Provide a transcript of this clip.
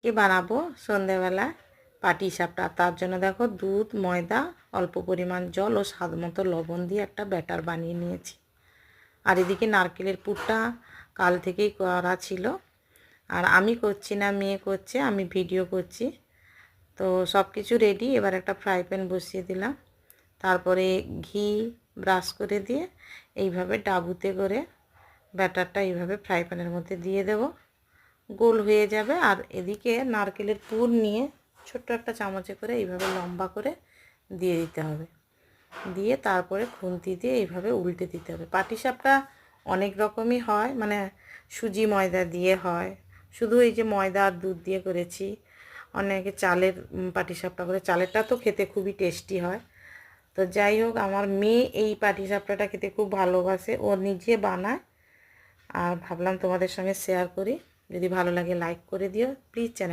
কে বানাবো সন্ধেবেলা পাটিসাপটা। তার জন্য দেখো দুধ, ময়দা, অল্প পরিমাণ জল ও স্বাদ মতো লবণ দিয়ে একটা ব্যাটার বানিয়ে নিয়েছি। আর এদিকে নারকেলের পুরটা কাল থেকেই করা ছিল, আর আমি করছি না, মেয়ে করছে, আমি ভিডিও করছি। তো সব কিছু রেডি। এবার একটা ফ্রাই প্যান বসিয়ে দিলাম, তারপরে ঘি ব্রাশ করে দিয়ে এইভাবে ডাবুতে করে ব্যাটারটা এইভাবে ফ্রাই প্যানের মধ্যে দিয়ে দেব, গোল হয়ে যাবে। আর এদিকে নারকেলের পুর নিয়ে ছোট্ট একটা চামচে করে এইভাবে লম্বা করে দিয়ে দিতে হবে, দিয়ে তারপরে খুন্তি দিয়ে এইভাবে উল্টে দিতে হবে। পাটিসাপটা অনেক রকমই হয়, মানে সুজি ময়দা দিয়ে হয়, শুধু এই যে ময়দা আর দুধ দিয়ে করেছি। অনেকে চালের পাটিসাপটা করে, চালেরটা তো খেতে খুবই টেস্টি হয়। তো যাই হোক, আমার মেয়ে এই পাটিসাপটাটা খেতে খুব ভালোবাসে, ও নিজে বানায়। আর ভাবলাম তোমাদের সঙ্গে শেয়ার করি। যদি ভালো লাগে লাইক করে দিও প্লিজ। চ্যানেল